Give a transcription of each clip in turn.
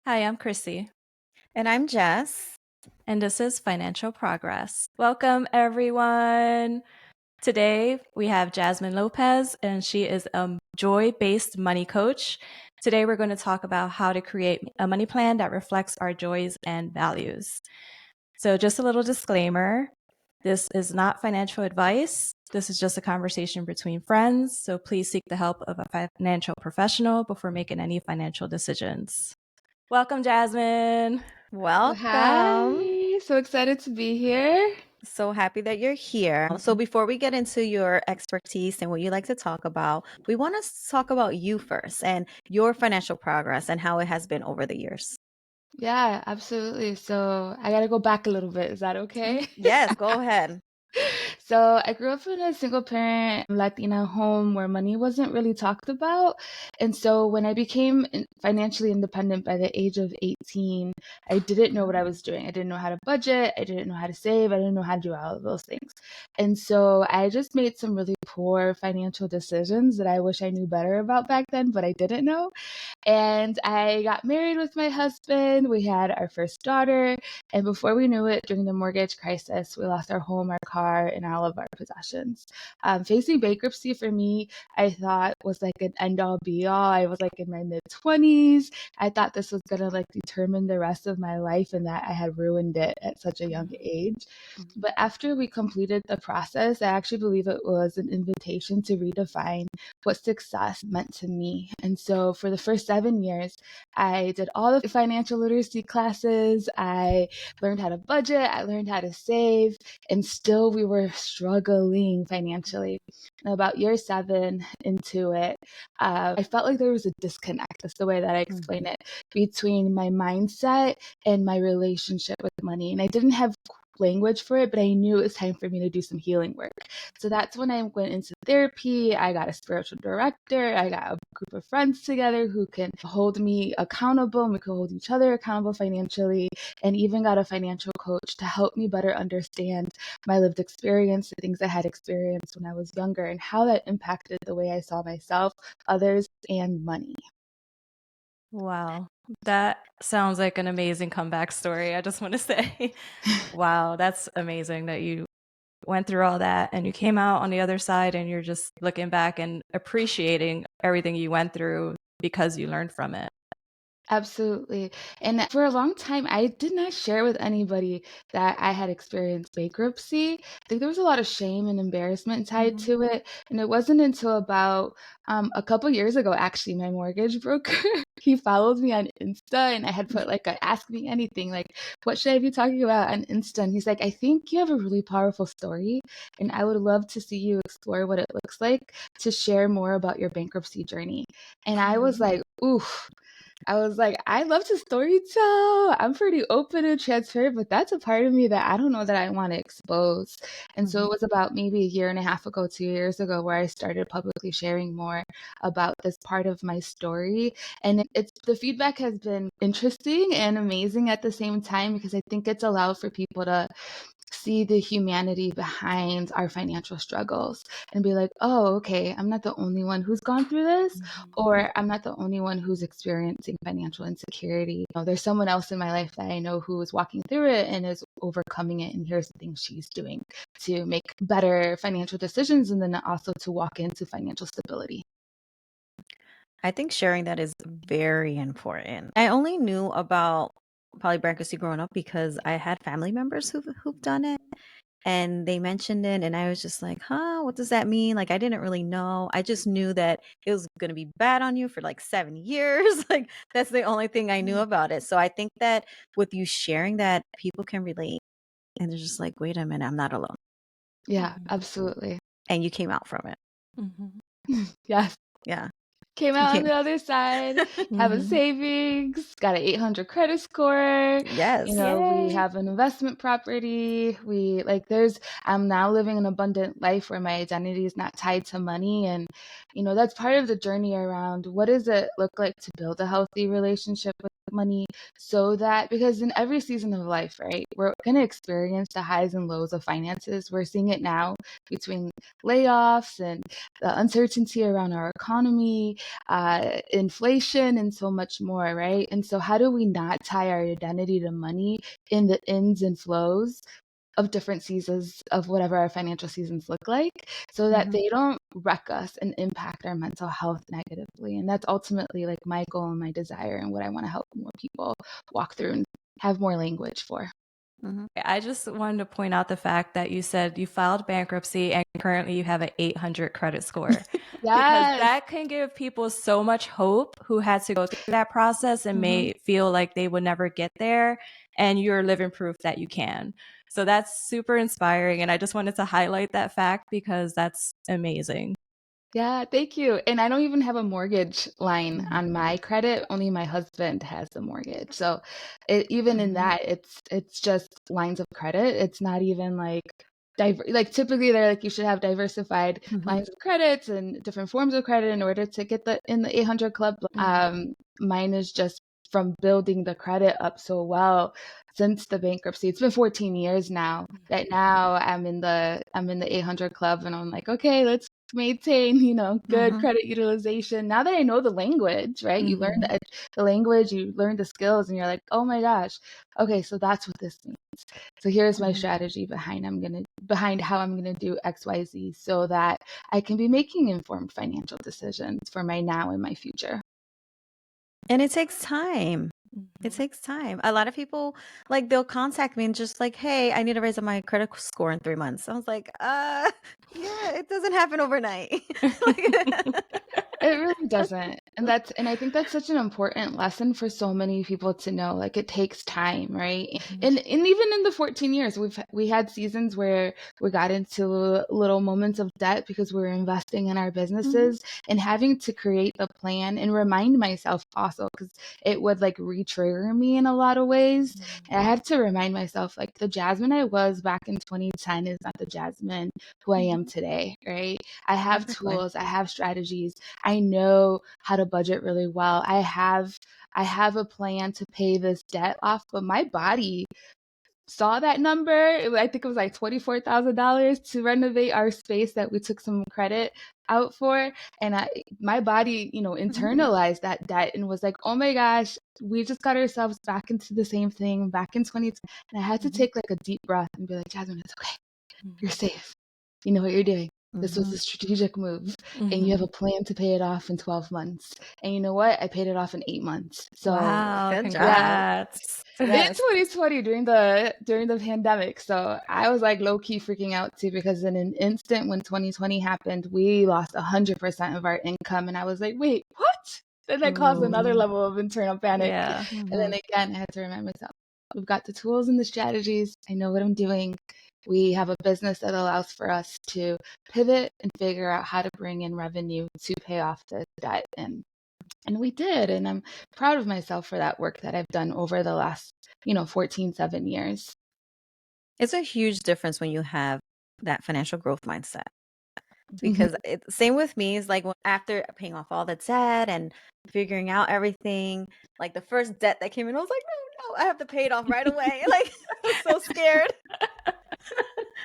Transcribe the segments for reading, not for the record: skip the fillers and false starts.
Hi, I'm Chrissy, And I'm Jess. and this is Financial Progress. Welcome, everyone. Today, we have Jasmine Lopez, and she is a joy based money coach. Today, we're going to talk about how to create a money plan that reflects our joys and values. So, just a little disclaimer, this is not financial advice. This is just a conversation between friends. So, please seek the help of a financial professional before making any financial decisions. Welcome, Jasmine. Welcome. Hi, so excited to be here. So happy that you're here. So, before we get into your expertise and what you like to talk about, we want to talk about you first and your financial progress and how it has been over the years. Yeah, absolutely. So I gotta go back a little bit. Is that okay? Yes, go ahead. So I grew up in a single parent Latina home where money wasn't really talked about. And so when I became financially independent by the age of 18, I didn't know what I was doing. I didn't know how to budget. I didn't know how to save. I didn't know how to do all of those things. And so I just made some really poor financial decisions that I wish I knew better about back then, but I didn't know. And I got married with my husband. We had our first daughter. And before we knew it, during the mortgage crisis, we lost our home, our car, and all of our possessions. Facing bankruptcy for me, I thought was like an end all be all. I was like in my mid 20s. I thought this was going to like determine the rest of my life and that I had ruined it at such a young age. But after we completed the process, I actually believe it was an invitation to redefine what success meant to me. And so for the first 7 years, I did all the financial literacy classes. I learned how to budget. I learned how to save. And still we were struggling financially. And about year 7 into it, I felt like there was a disconnect. That's the way that I explain it, between my mindset and my relationship with money. And I didn't have language for it, but I knew it was time for me to do some healing work. So that's when I went into therapy. I got a spiritual director. I got a group of friends together who can hold me accountable and we can hold each other accountable financially, and even got a financial coach to help me better understand my lived experience, the things I had experienced when I was younger, and how that impacted the way I saw myself, others, and money. Wow. That sounds like an amazing comeback story. I just want to say, wow, that's amazing that you went through all that and you came out on the other side and you're just looking back and appreciating everything you went through because you learned from it. Absolutely. And for a long time, I did not share with anybody that I had experienced bankruptcy. I think there was a lot of shame and embarrassment tied to it. And it wasn't until about a couple years ago, actually, my mortgage broker, he followed me on Insta, and I had put like a ask me anything, like, what should I be talking about on Insta? And he's like, I think you have a really powerful story, and I would love to see you explore what it looks like to share more about your bankruptcy journey. And I was like, oof. I was like, I love to storytell. I'm pretty open and transparent, but that's a part of me that I don't know that I want to expose. And so it was about maybe a year and a half ago, 2 years ago, where I started publicly sharing more about this part of my story. And it's the feedback has been interesting and amazing at the same time, because I think it's allowed for people to see the humanity behind our financial struggles and be like, oh, okay, I'm not the only one who's gone through this, or I'm not the only one who's experiencing financial insecurity. There's someone else in my life that I know who is walking through it and is overcoming it. And here's the things she's doing to make better financial decisions, and then also to walk into financial stability. I think sharing that is very important. I only knew about probably bankruptcy growing up because I had family members who've done it. And they mentioned it, and I was just like, huh, what does that mean? Like, I didn't really know. I just knew that it was going to be bad on you for like 7 years. Like, that's the only thing I knew about it. So I think that with you sharing that, people can relate. And they're just like, wait a minute, I'm not alone. Yeah, absolutely. And you came out from it. Yes. Yeah. Came You out on came. the other side, have a savings, got an 800 credit score. Yes. We Yay. have an investment property. I'm now living an abundant life where my identity is not tied to money. And, that's part of the journey around what does it look like to build a healthy relationship with money so that, because in every season of life, right, we're going to experience the highs and lows of finances. We're seeing it now between layoffs and the uncertainty around our economy, inflation, and so much more, right? And so how do we not tie our identity to money in the ins and flows of different seasons of whatever our financial seasons look like, so that they don't wreck us and impact our mental health negatively? And that's ultimately like my goal and my desire, and what I want to help more people walk through and have more language for. I just wanted to point out the fact that you said you filed bankruptcy and currently you have an 800 credit score. Because Yes. that can give people so much hope who had to go through that process and may feel like they would never get there. And you're living proof that you can. So that's super inspiring. And I just wanted to highlight that fact because that's amazing. Yeah, thank you. And I don't even have a mortgage line on my credit. Only my husband has the mortgage. So even in that, it's just lines of credit. It's not even like like typically they're like you should have diversified lines of credits and different forms of credit in order to get in the 800 club. Mine is just from building the credit up so well since the bankruptcy. It's been 14 years now that now I'm in the 800 club, and I'm like, okay, let's maintain, good credit utilization. Now that I know the language, right? You learn the language, you learn the skills, and you're like, oh my gosh, okay, so that's what this means. So here's my strategy behind how I'm gonna do XYZ, so that I can be making informed financial decisions for my now and my future. And it takes time. It takes time. A lot of people, like, they'll contact me and just like, hey, I need to raise up my credit score in 3 months. I was like, yeah, it doesn't happen overnight. It really doesn't. And I think that's such an important lesson for so many people to know. Like, it takes time, right? And even in the 14 years, we had seasons where we got into little moments of debt because we were investing in our businesses, and having to create the plan and remind myself also, because it would like re-trigger me in a lot of ways. And I had to remind myself, like, the Jasmine I was back in 2010 is not the Jasmine who I am today, right? I have Exactly. tools, I have strategies. I know how to budget really well. I have a plan to pay this debt off, but my body saw that number. I think it was like $24,000 to renovate our space that we took some credit out for. And my body, internalized that debt and was like, oh my gosh, we just got ourselves back into the same thing back in 2010. And I had to take like a deep breath and be like, Jasmine, it's okay. You're safe. You know what you're doing. This was a strategic move, and you have a plan to pay it off in 12 months. And you know what? I paid it off in 8 months. So Wow, Good job. congrats. in Yes. 2020 during the pandemic. So I was like low key freaking out too, because in an instant when 2020 happened, we lost 100% of our income. And I was like, wait, what? Then that caused another level of internal panic. Yeah. And then again, I had to remind myself, we've got the tools and the strategies. I know what I'm doing. We have a business that allows for us to pivot and figure out how to bring in revenue to pay off the debt. And we did. And I'm proud of myself for that work that I've done over the last, 7 years. It's a huge difference when you have that financial growth mindset. Because same with me is like after paying off all the debt and figuring out everything, like the first debt that came in, I was like, no, I have to pay it off right away. Like, I was so scared.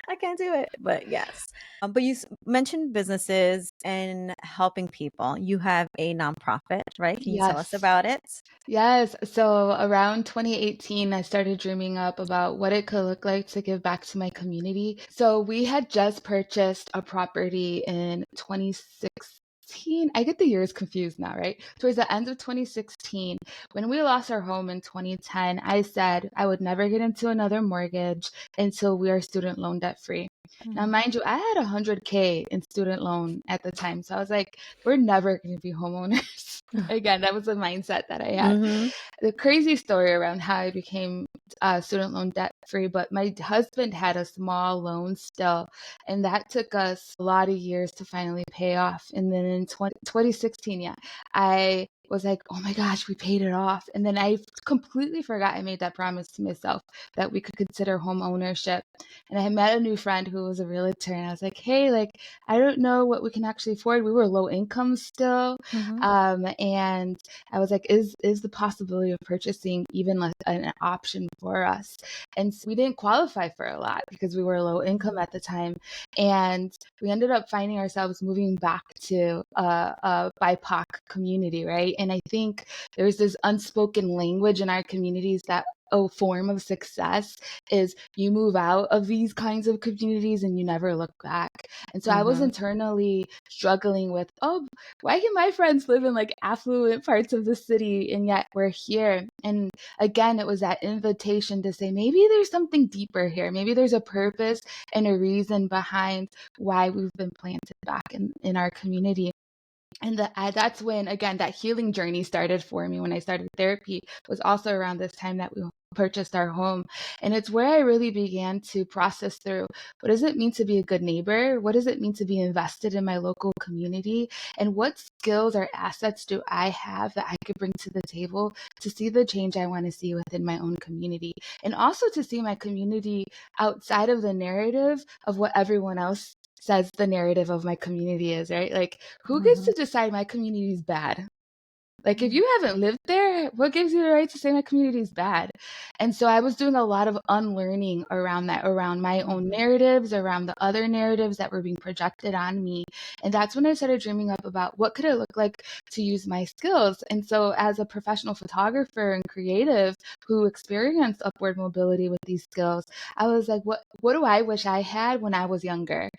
I can't do it. But yes. But you mentioned businesses and helping people. You have a nonprofit, right? Can you tell us Yes. about it? Yes. So around 2018, I started dreaming up about what it could look like to give back to my community. So we had just purchased a property in 2016. I get the years confused now, right? Towards the end of 2016, when we lost our home in 2010, I said I would never get into another mortgage until we are student loan debt free. Now, mind you, I had 100K in student loan at the time. So I was like, we're never going to be homeowners. Again, that was the mindset that I had. The crazy story around how I became student loan debt free, but my husband had a small loan still, and that took us a lot of years to finally pay off. And then in 2016, I was like, oh my gosh, we paid it off. And then I completely forgot I made that promise to myself that we could consider home ownership. And I had met a new friend who was a realtor, and I was like, hey, like, I don't know what we can actually afford. We were low income still. Mm-hmm. And I was like, is the possibility of purchasing even like an option for us? And so we didn't qualify for a lot because we were low income at the time. And we ended up finding ourselves moving back to a BIPOC community, right? And I think there's this unspoken language in our communities that a form of success is you move out of these kinds of communities and you never look back. And so I was Mm-hmm. internally struggling with, oh, why can my friends live in like affluent parts of the city and yet we're here? And again, it was that invitation to say, maybe there's something deeper here. Maybe there's a purpose and a reason behind why we've been planted back in our community. And that's when, again, that healing journey started for me. When I started therapy was also around this time that we purchased our home. And it's where I really began to process through, what does it mean to be a good neighbor? What does it mean to be invested in my local community? And what skills or assets do I have that I could bring to the table to see the change I want to see within my own community? And also to see my community outside of the narrative of what everyone else says the narrative of my community is, right? Like, who gets to decide my community is bad? Like, if you haven't lived there, what gives you the right to say my community is bad? And so I was doing a lot of unlearning around that, around my own narratives, around the other narratives that were being projected on me. And that's when I started dreaming up about what could it look like to use my skills. And so as a professional photographer and creative who experienced upward mobility with these skills, I was like, what do I wish I had when I was younger,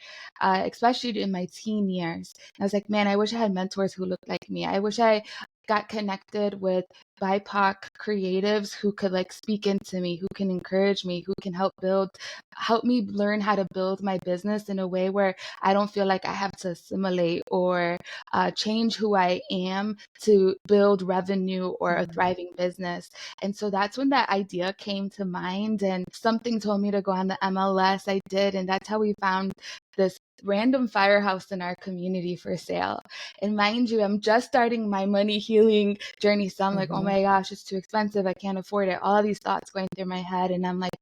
especially in my teen years? And I was like, man, I wish I had mentors who looked like me. I wish I got connected with BIPOC creatives who could like speak into me, who can encourage me, who can help me learn how to build my business in a way where I don't feel like I have to assimilate or change who I am to build revenue or a thriving business. And so that's when that idea came to mind, and something told me to go on the MLS. I did, and that's how we found this random firehouse in our community for sale. And mind you, I'm just starting my money healing journey. So I'm like, oh my gosh, it's too expensive. I can't afford it. All of these thoughts going through my head. And I'm like,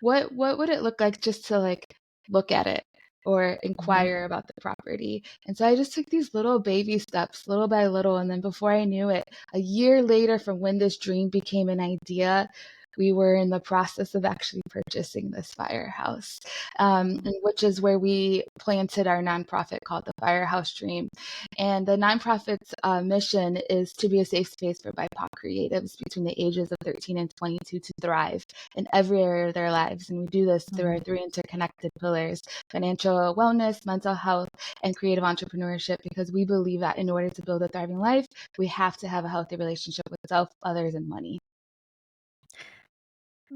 what would it look like just to like look at it or inquire about the property? And so I just took these little baby steps, little by little. And then before I knew it, a year later from when this dream became an idea, we were in the process of actually purchasing this firehouse, which is where we planted our nonprofit called the Firehouse Dream. And the nonprofit's mission is to be a safe space for BIPOC creatives between the ages of 13 and 22 to thrive in every area of their lives. And we do this through our 3 interconnected pillars: financial wellness, mental health, and creative entrepreneurship, because we believe that in order to build a thriving life, we have to have a healthy relationship with self, others, and money.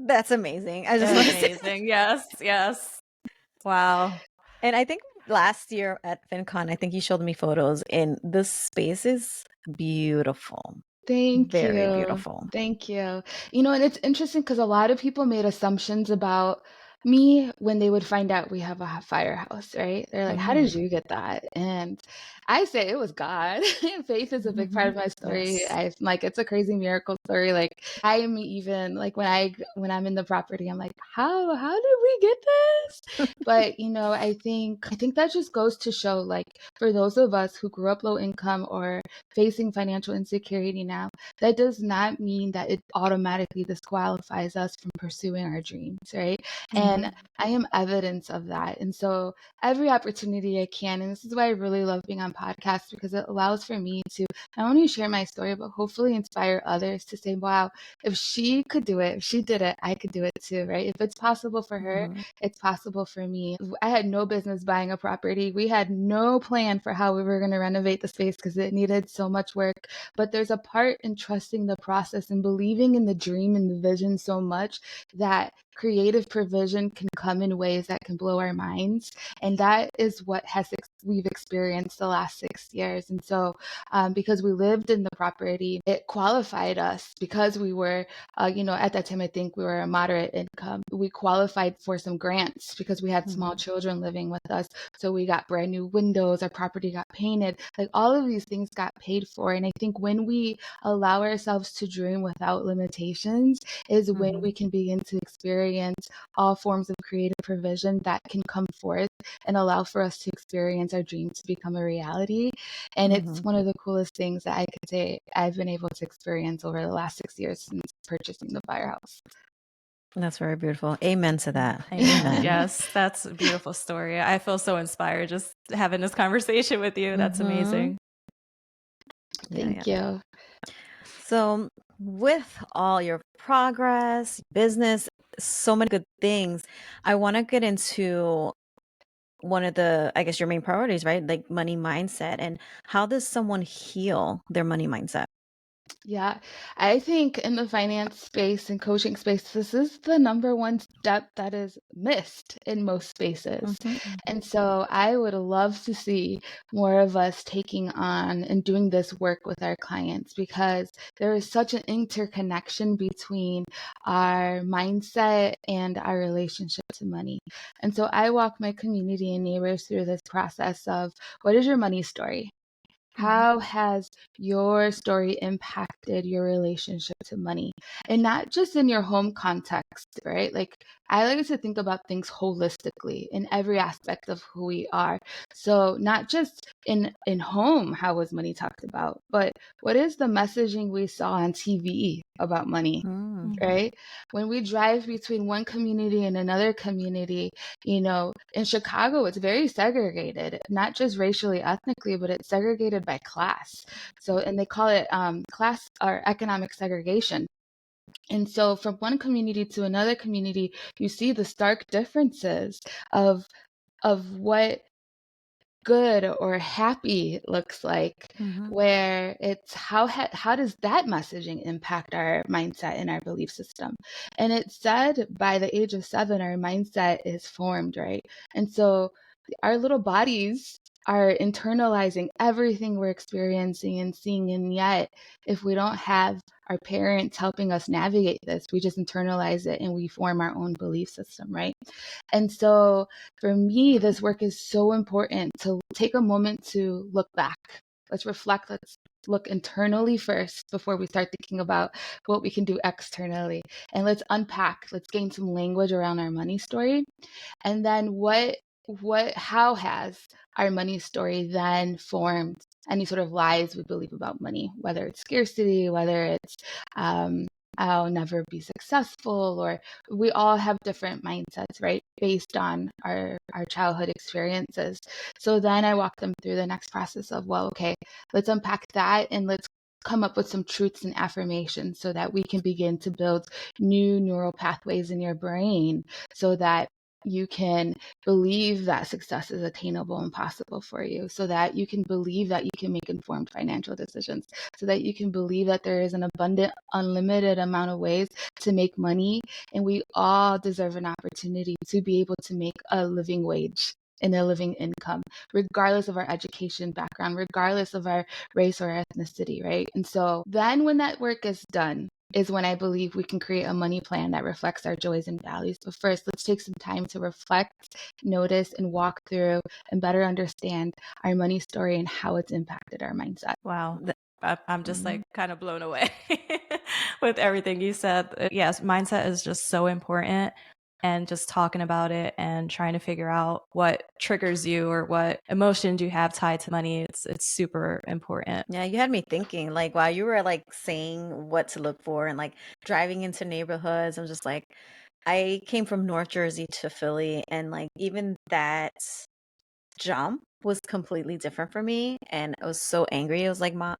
That's amazing. I just want to say, Amazing. Yes. Wow. and I think last year at FinCon, I think you showed me photos, and the space is beautiful. Thank Very you. beautiful. Thank you. You know, and it's interesting because a lot of people made assumptions about me when they would find out we have a firehouse, right? They're like, how did you get that? And I say it was God. Faith is a big part of my story. Yes. I'm like, it's a crazy miracle story. Like, I'm even like when I'm in the property, I'm like, how did we get this? But you know, I think that just goes to show, like, for those of us who grew up low income or facing financial insecurity now, that does not mean that it automatically disqualifies us from pursuing our dreams, right? And I am evidence of that. And so every opportunity I can, and this is why I really love being on podcasts, because it allows for me to not only share my story, but hopefully inspire others to say, wow, if she could do it, if she did it, I could do it too, right? If it's possible for her, it's possible for me. I had no business buying a property. We had no plan for how we were going to renovate the space because it needed so much work. But there's a part in trusting the process and believing in the dream and the vision so much that creative provision can come in ways that can blow our minds. And that is what we've experienced the last 6 years. And so because we lived in the property, it qualified us because we were, at that time, I think we were a moderate income. We qualified for some grants because we had small children living with us. So we got brand new windows, our property got painted, like all of these things got paid for. And I think when we allow ourselves to dream without limitations is when we can begin to experience all forms of creative provision that can come forth and allow for us to experience our dreams to become a reality. And it's one of the coolest things that I could say I've been able to experience over the last 6 years since purchasing the firehouse. That's very beautiful. Amen to that. Amen. Yes, that's a beautiful story. I feel so inspired just having this conversation with you. That's amazing. Thank you. So, with all your progress, business, so many good things, I want to get into one of the, I guess, your main priorities, right? Like money mindset. And how does someone heal their money mindset? Yeah, I think in the finance space and coaching space, this is the number one step that is missed in most spaces. And so I would love to see more of us taking on and doing this work with our clients, because there is such an interconnection between our mindset and our relationship to money. And so I walk my community and neighbors through this process of, what is your money story? How has your story impacted your relationship to money? And not just in your home context, right? Like, I like to think about things holistically in every aspect of who we are. So not just in home, how was money talked about, but what is the messaging we saw on TV about money? Right? When we drive between one community and another community, in Chicago, it's very segregated, not just racially, ethnically, but it's segregated by class. So, and they call it class or economic segregation. And so from one community to another community, you see the stark differences of what good or happy looks like, where it's how does that messaging impact our mindset and our belief system. And it's said by the age of 7 our mindset is formed, right? And so our little bodies are internalizing everything we're experiencing and seeing, and yet if we don't have our parents helping us navigate this, we just internalize it and we form our own belief system, right? And so for me, this work is so important to take a moment to look back. Let's reflect. Let's look internally first before we start thinking about what we can do externally. And let's unpack. Let's gain some language around our money story. And then how has our money story then formed any sort of lies we believe about money, whether it's scarcity, whether it's I'll never be successful, or we all have different mindsets, right? Based on our childhood experiences. So then I walk them through the next process of, well, okay, let's unpack that and let's come up with some truths and affirmations so that we can begin to build new neural pathways in your brain so that you can believe that success is attainable and possible for you, so that you can believe that you can make informed financial decisions, so that you can believe that there is an abundant, unlimited amount of ways to make money. And we all deserve an opportunity to be able to make a living wage and a living income, regardless of our education background, regardless of our race or ethnicity, right? And so then when that work is done, is when I believe we can create a money plan that reflects our joys and values. But first, let's take some time to reflect, notice, and walk through and better understand our money story and how it's impacted our mindset. Wow. I'm just like kind of blown away with everything you said. Yes, mindset is just so important. And just talking about it and trying to figure out what triggers you or what emotions you have tied to money, it's super important. Yeah, you had me thinking, like, while you were like saying what to look for and like driving into neighborhoods, I'm just like, I came from North Jersey to Philly, and like even that jump was completely different for me, and I was so angry. I was like, mom,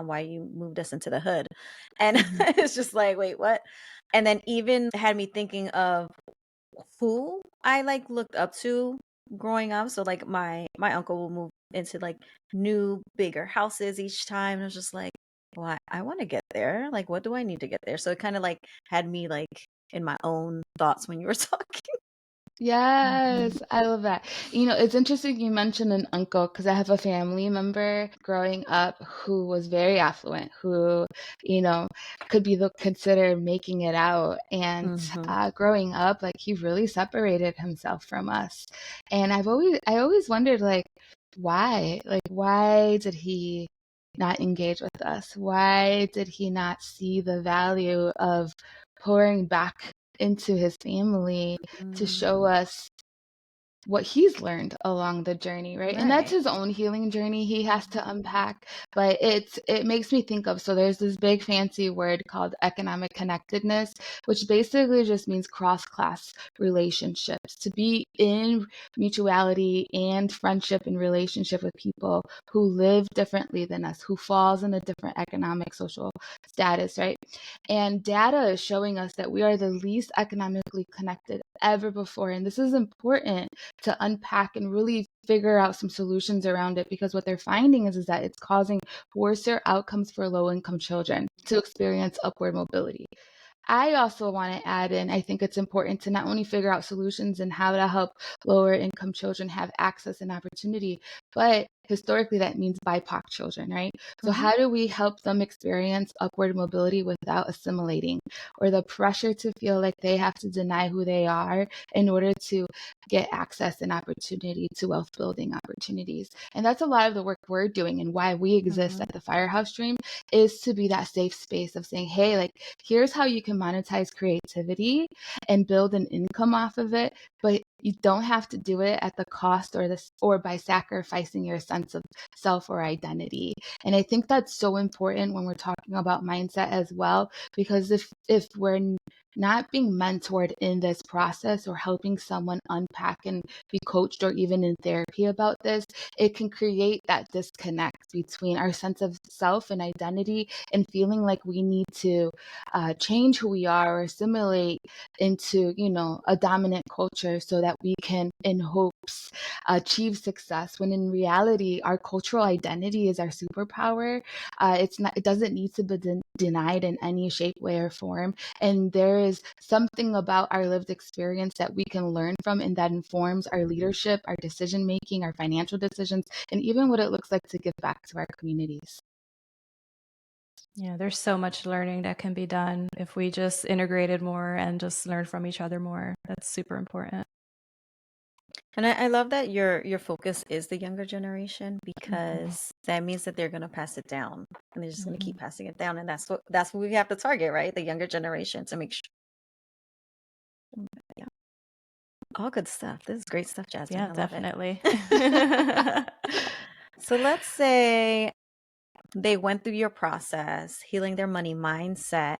why you moved us into the hood? And it's just like, wait, what? And then even had me thinking of who I like looked up to growing up. So like my uncle will move into like new bigger houses each time. And I was just like, well, I want to get there. Like, what do I need to get there? So it kind of like had me like in my own thoughts when you were talking. Yes, I love that. It's interesting you mentioned an uncle because I have a family member growing up who was very affluent, who, you know, could be considered making it out. And Mm-hmm. growing up, like he really separated himself from us. And I always wondered, like, why? Like, why did he not engage with us? Why did he not see the value of pouring back into his family to show us what he's learned along the journey, right? And that's Right. his own healing journey he has to unpack. But it makes me think of, so there's this big fancy word called economic connectedness, which basically just means cross-class relationships, to be in mutuality and friendship and relationship with people who live differently than us, who falls in a different economic social status, right? And data is showing us that we are the least economically connected ever before. And this is important to unpack and really figure out some solutions around it, because what they're finding is that it's causing worse outcomes for low income children to experience upward mobility. I also want to add in, I think it's important to not only figure out solutions and how to help lower income children have access and opportunity, but historically that means BIPOC children, right? So Mm-hmm. how do we help them experience upward mobility without assimilating, or the pressure to feel like they have to deny who they are in order to get access and opportunity to wealth building opportunities? And that's a lot of the work we're doing, and why we exist Mm-hmm. at the Firehouse Dream is to be that safe space of saying, hey, like, here's how you can monetize creativity and build an income off of it, but you don't have to do it at the cost or by sacrificing your sense of self or identity. And I think that's so important when we're talking about mindset as well, because if we're not being mentored in this process or helping someone unpack and be coached or even in therapy about this, it can create that disconnect between our sense of self and identity and feeling like we need to change who we are or assimilate into, a dominant culture so that we can, in hopes, achieve success. When in reality, our cultural identity is our superpower. It doesn't need to be denied in any shape, way, or form. And there is something about our lived experience that we can learn from, and that informs our leadership, our decision making, our financial decisions, and even what it looks like to give back to our communities. Yeah, there's so much learning that can be done if we just integrated more and just learn from each other more. That's super important. And I love that your focus is the younger generation, Mhm. because that means that they're gonna pass it down, and they're just gonna keep Mhm. passing it down, and that's what we have to target, right? The younger generation, to make sure. Yeah, all good stuff. This is great stuff, Jasmine. Yeah, I love it. definitely. So let's say they went through your process, healing their money mindset,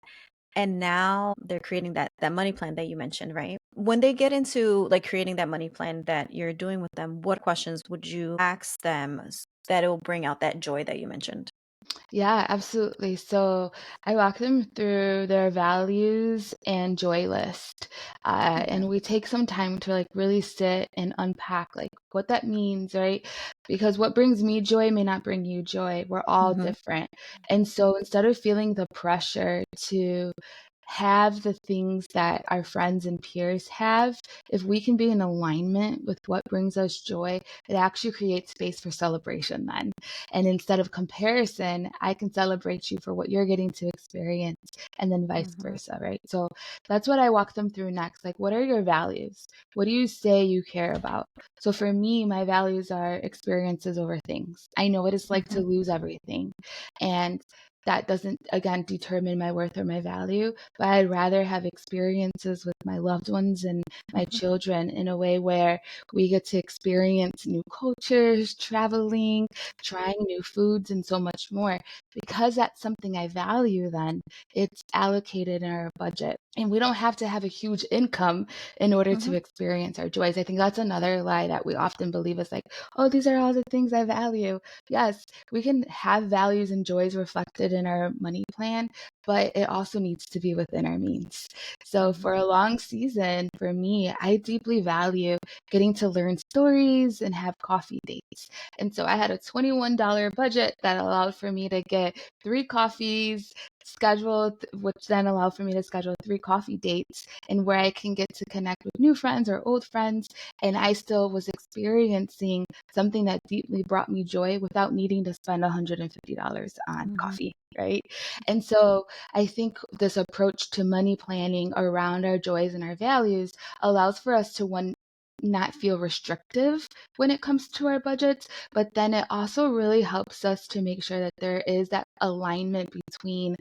and now they're creating that money plan that you mentioned, right? When they get into like creating that money plan that you're doing with them, what questions would you ask them that it will bring out that joy that you mentioned? Yeah, absolutely. So I walk them through their values and joy list. Okay. And we take some time to like really sit and unpack like what that means, right? Because what brings me joy may not bring you joy. We're all Mm-hmm. different. And so instead of feeling the pressure to have the things that our friends and peers have, if we can be in alignment with what brings us joy, it actually creates space for celebration then. And instead of comparison, I can celebrate you for what you're getting to experience, and then vice Mm-hmm. versa, right? So that's what I walk them through next. Like, what are your values? What do you say you care about? So for me, my values are experiences over things. I know what it's like to Mm-hmm. lose everything. And that doesn't, again, determine my worth or my value, but I'd rather have experiences with my loved ones and my Mm-hmm. children in a way where we get to experience new cultures, traveling, trying new foods, and so much more. Because that's something I value, then it's allocated in our budget. And we don't have to have a huge income in order Mm-hmm. to experience our joys. I think that's another lie that we often believe is like, oh, these are all the things I value. Yes, we can have values and joys reflected in our money plan, but it also needs to be within our means. So Mm-hmm. for a long season, for me, I deeply value getting to learn stories and have coffee dates. And so I had a $21 budget that allowed for me to get 3 coffees, schedule, which then allow for me to schedule 3 coffee dates, and where I can get to connect with new friends or old friends. And I still was experiencing something that deeply brought me joy without needing to spend $150 on coffee, right? And so I think this approach to money planning around our joys and our values allows for us to, one, not feel restrictive when it comes to our budgets, but then it also really helps us to make sure that there is that alignment between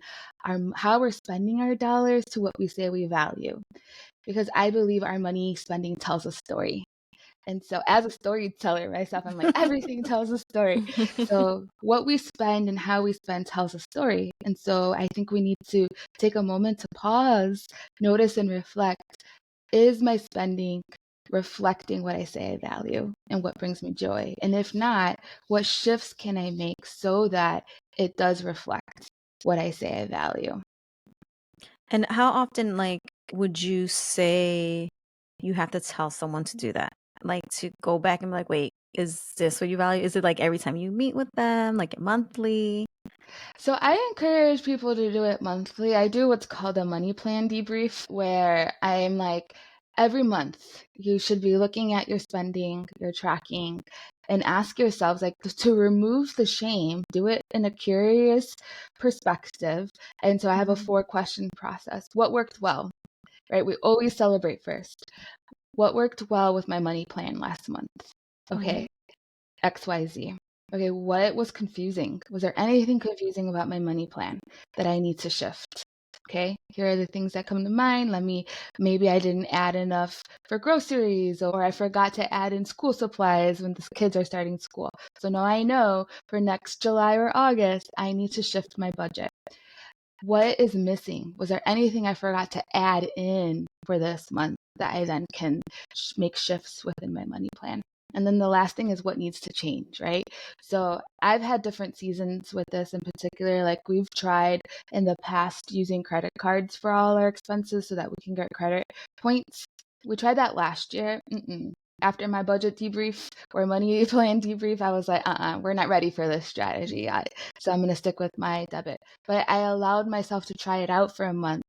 how we're spending our dollars to what we say we value. Because I believe our money spending tells a story. And so as a storyteller myself, I'm like, everything tells a story. So what we spend and how we spend tells a story. And so I think we need to take a moment to pause, notice, and reflect. Is my spending reflecting what I say I value and what brings me joy? And if not, what shifts can I make so that it does reflect what I say I value? And how often, like, would you say you have to tell someone to do that? Like, to go back and be like, wait, is this what you value? Is it like every time you meet with them, like monthly? So I encourage people to do it monthly. I do what's called a money plan debrief, where I'm like, every month you should be looking at your spending, your tracking, and ask yourselves, like, to remove the shame, do it in a curious perspective. And so I have a 4-question process. What worked well, right? We always celebrate first. What worked well with my money plan last month? Okay, XYZ. Okay, what was confusing? Was there anything confusing about my money plan that I need to shift? Okay, here are the things that come to mind. Maybe I didn't add enough for groceries, or I forgot to add in school supplies when the kids are starting school. So now I know for next July or August, I need to shift my budget. What is missing? Was there anything I forgot to add in for this month that I then can make shifts within my money plan? And then the last thing is what needs to change, right? So I've had different seasons with this in particular. Like, we've tried in the past using credit cards for all our expenses so that we can get credit points. We tried that last year. After my budget debrief or money plan debrief, I was like, we're not ready for this strategy. So I'm going to stick with my debit. But I allowed myself to try it out for a month,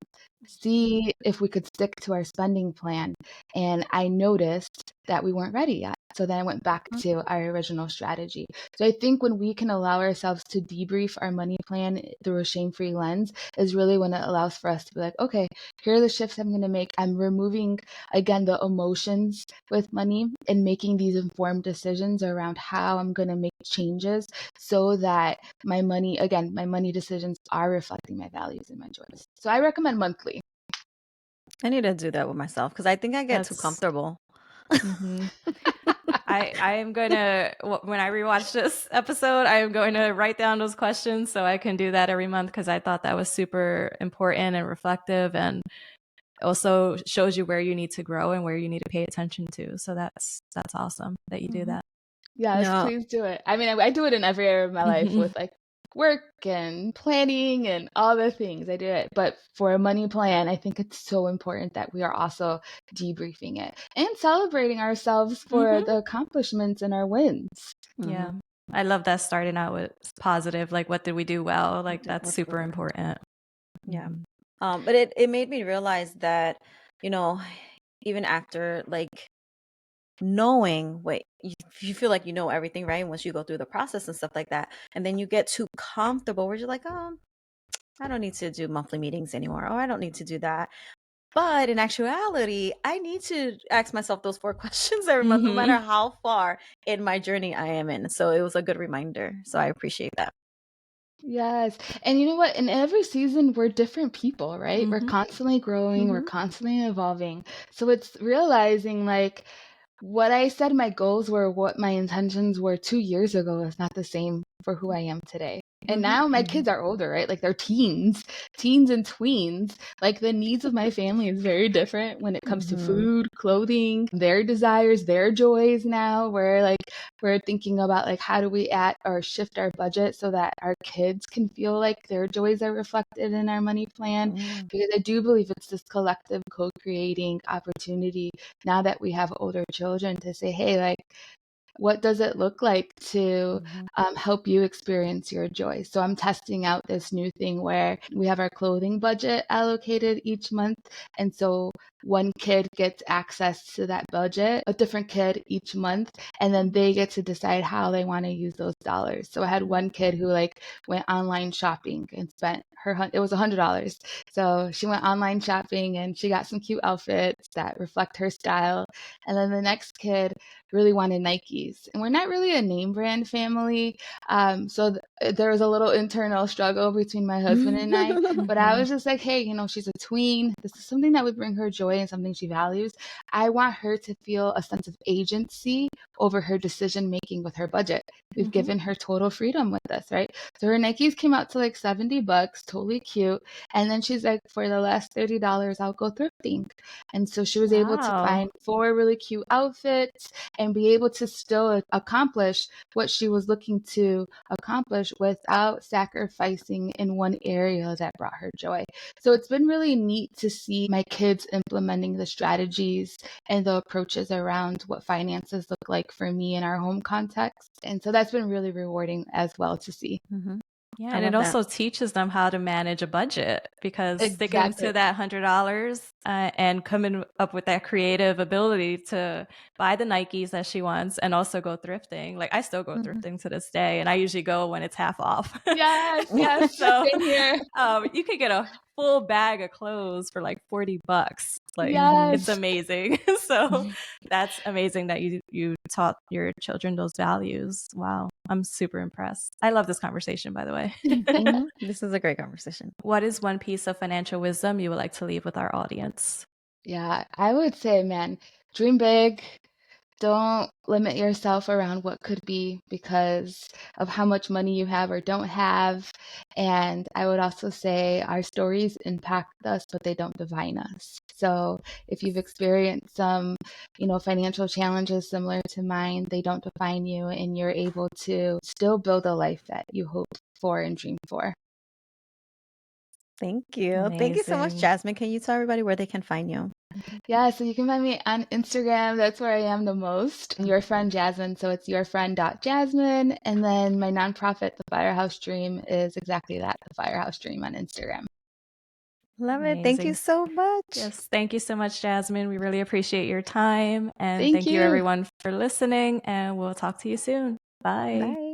see if we could stick to our spending plan. And I noticed that we weren't ready yet. So then I went back to our original strategy. So I think when we can allow ourselves to debrief our money plan through a shame-free lens is really when it allows for us to be like, okay, here are the shifts I'm going to make. I'm removing, again, the emotions with money and making these informed decisions around how I'm going to make changes so that my money decisions are reflecting my values and my joys. So I recommend monthly. I need to do that with myself because I think I get too That's comfortable. I am going to, when I rewatch this episode, I am going to write down those questions so I can do that every month, because I thought that was super important and reflective, and also shows you where you need to grow and where you need to pay attention to. So that's awesome that you do that. Yes, No. please do it. I mean, I do it in every area of my life with like work and planning and all the things. I do it. But for a money plan, I think it's so important that we are also debriefing it and celebrating ourselves for the accomplishments and our wins. Yeah. I love that, starting out with positive, like, what did we do well? Like, that's super important. Yeah. But it made me realize that, even after, like, knowing, you feel like you know everything, right? Once you go through the process and stuff like that, and then you get too comfortable where you're like, oh, I don't need to do monthly meetings anymore. Oh, I don't need to do that. But in actuality, I need to ask myself those 4 questions every month, no matter how far in my journey I am in. So it was a good reminder. So I appreciate that. Yes. And you know what? In every season, we're different people, right? We're constantly growing, we're constantly evolving. So it's realizing, like, what I said my goals were, what my intentions were 2 years ago is not the same for who I am today. And now my kids are older, right? Like, they're teens and tweens. Like, the needs of my family is very different when it comes to food, clothing, their desires, their joys. Now we're thinking about, like, how do we add or shift our budget so that our kids can feel like their joys are reflected in our money plan. Because I do believe it's this collective co-creating opportunity now that we have older children to say, hey, like, what does it look like to Mhm. help you experience your joy? So I'm testing out this new thing where we have our clothing budget allocated each month. And so one kid gets access to that budget, a different kid each month, and then they get to decide how they want to use those dollars. So I had one kid who like went online shopping and spent it was $100. So she went online shopping and she got some cute outfits that reflect her style. And then the next kid really wanted Nikes. And we're not really a name brand family. So there was a little internal struggle between my husband and I. But I was just like, hey, she's a tween. This is something that would bring her joy and something she values. I want her to feel a sense of agency over her decision making with her budget. We've given her total freedom with this, right? So her Nikes came out to like $70, totally cute. And then she's like, for the last $30, I'll go thrifting. And so she was able to Wow. find 4 really cute outfits and be able to still accomplish what she was looking to accomplish without sacrificing in one area that brought her joy. So it's been really neat to see my kids implementing the strategies and the approaches around what finances look like for me in our home context. And so that's been really rewarding as well to see. Mhm. Yeah, I and it love that. also teaches them how to manage a budget because sticking Exactly. to that $100 and coming up with that creative ability to buy the Nikes that she wants and also go thrifting. Like I still go Mhm. thrifting to this day, and I usually go when it's half off. Yes, yes. So Same here. you could get a full bag of clothes for like $40. Like it's Yes. amazing. So that's amazing that you taught your children those values. Wow. I'm super impressed. I love this conversation, by the way. Mhm. This is a great conversation. What is one piece of financial wisdom you would like to leave with our audience? Yeah, I would say, man, dream big. Don't limit yourself around what could be because of how much money you have or don't have. And I would also say our stories impact us, but they don't define us. So if you've experienced some, financial challenges similar to mine, they don't define you and you're able to still build a life that you hope for and dream for. Thank you. Thank you so much, Amazing. Jasmine. Can you tell everybody where they can find you? Yeah, so you can find me on Instagram. That's where I am the most. And Your Friend Jasmine. So it's yourfriend.jasmine. And then my nonprofit, The Firehouse Dream, is exactly that, The Firehouse Dream on Instagram. Love it. Thank you Amazing. so much. Yes, thank you so much, Jasmine. We really appreciate your time. And Thank thank you, you. everyone, for listening. And we'll talk to you soon. Bye. Bye.